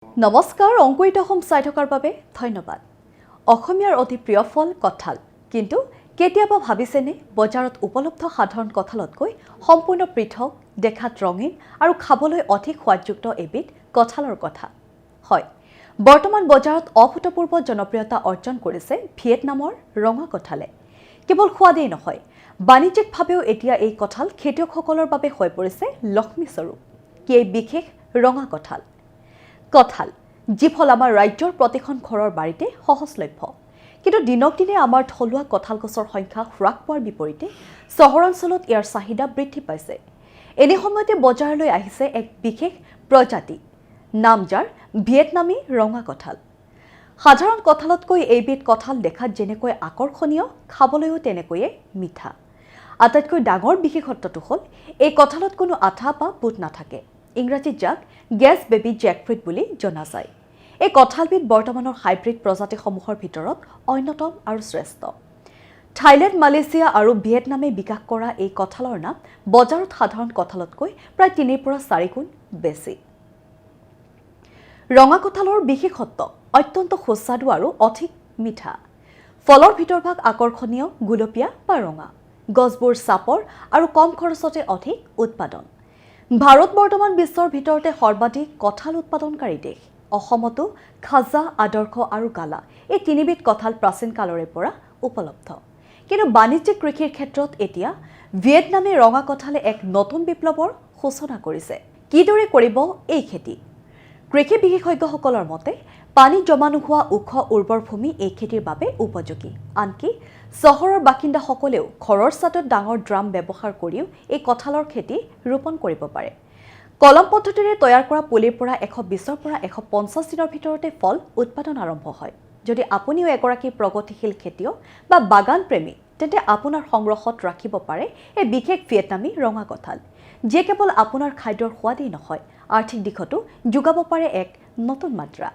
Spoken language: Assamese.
নমস্কাৰ অংকুৰিত হোম চাই থকাৰ বাবে ধন্যবাদ। অসমীয়াৰ অতি প্ৰিয় ফল কঁঠাল, কিন্তু কেতিয়াবা ভাবিছেনে বজাৰত উপলব্ধ সাধাৰণ কঁঠালতকৈ সম্পূৰ্ণ পৃথক, দেখাত ৰঙীন আৰু খাবলৈ অধিক সোৱাদযুক্ত এবিধ কঁঠালৰ কথা। হয়, বৰ্তমান বজাৰত অভূতপূৰ্ব জনপ্ৰিয়তা অৰ্জন কৰিছে ভিয়েটনামৰ ৰঙা কঁঠালে। কেৱল সোৱাদেই নহয়, বাণিজ্যিকভাৱেও এতিয়া এই কঁঠাল খেতিয়কসকলৰ বাবে হৈ পৰিছে লক্ষ্মীস্বৰূপ। কি এই বিশেষ ৰঙা কঁঠাল? কঁঠাল, যি ফল আমাৰ ৰাজ্যৰ প্ৰতিখন ঘৰৰ বাৰীতে সহজলভ্য, কিন্তু দিনক দিনে আমাৰ থলুৱা কঁঠাল গছৰ সংখ্যা হ্ৰাস পোৱাৰ বিপৰীতে চহৰাঞ্চলত ইয়াৰ চাহিদা বৃদ্ধি পাইছে। এনে সময়তে বজাৰলৈ আহিছে এক বিশেষ প্ৰজাতি, নাম যাৰ ভিয়েটনামী ৰঙা কঁঠাল। সাধাৰণ কঁঠালতকৈ এইবিধ কঁঠাল দেখাত যেনেকৈ আকৰ্ষণীয়, খাবলৈও তেনেকৈয়ে মিঠা। আটাইতকৈ ডাঙৰ বিশেষত্বটো হ'ল এই কঁঠালত কোনো আঠা বা বুট নাথাকে। ইংৰাজীত যাক গেছ বেবী জেকফ্ৰুইট বুলি জনা যায়। এই কঁঠালবিধ বৰ্তমানৰ হাইব্ৰিড প্ৰজাতিসমূহৰ ভিতৰত অন্যতম আৰু শ্ৰেষ্ঠ। থাইলেণ্ড, মালয়েছিয়া আৰু ভিয়েটনামে বিকাশ কৰা এই কঁঠালৰ নাম বজাৰত সাধাৰণ কঁঠালতকৈ প্ৰায় ৩ পৰা ৪ গুণ বেছি। ৰঙা কঁঠালৰ বিশেষত্ব অত্যন্ত সুস্বাদু আৰু অধিক মিঠা। ফলৰ ভিতৰভাগ আকৰ্ষণীয়, গুলপীয়া বা ৰঙা। গছবোৰ চাপৰ আৰু কম খৰচতে অধিক উৎপাদন। ভাৰত বৰ্তমান বিশ্বৰ ভিতৰতে সৰ্বাধিক কঁঠাল উৎপাদনকাৰী দেশ। অসমতো খাজা, আদৰ্শ আৰু গালা এই তিনিবিধ কঁঠাল প্ৰাচীন কালৰে পৰা উপলব্ধ। কিন্তু বাণিজ্যিক কৃষিৰ ক্ষেত্ৰত এতিয়া ভিয়েটনামী ৰঙা কঁঠালে এক নতুন বিপ্লৱৰ সূচনা কৰিছে। কিদৰে কৰিব এই খেতি? কৃষি বিশেষজ্ঞসকলৰ মতে পানী জমা নোহোৱা ওখ উৰ্বৰ ভূমি এই খেতিৰ বাবে উপযোগী। আনকি চহৰৰ বাসিন্দাসকলেও ঘৰৰ ছাদত ডাঙৰ ড্ৰাম ব্যৱহাৰ কৰিও এই কঁঠালৰ খেতি ৰোপণ কৰিব পাৰে। কলম পদ্ধতিৰে তৈয়াৰ কৰা পুলিৰ পৰা 120 পৰা 150 দিনৰ ভিতৰতে ফল উৎপাদন আৰম্ভ হয়। যদি আপুনিও এগৰাকী প্ৰগতিশীল খেতিয়ক বা বাগান প্ৰেমী, তেন্তে আপোনাৰ সংগ্ৰহত ৰাখিব পাৰে এই বিশেষ ভিয়েটনামী ৰঙা কঁঠাল, যিয়ে কেৱল আপোনাৰ খাদ্যৰ সোৱাদেই নহয়, আৰ্থিক দিশতো যোগাব পাৰে এক নতুন মাত্ৰা।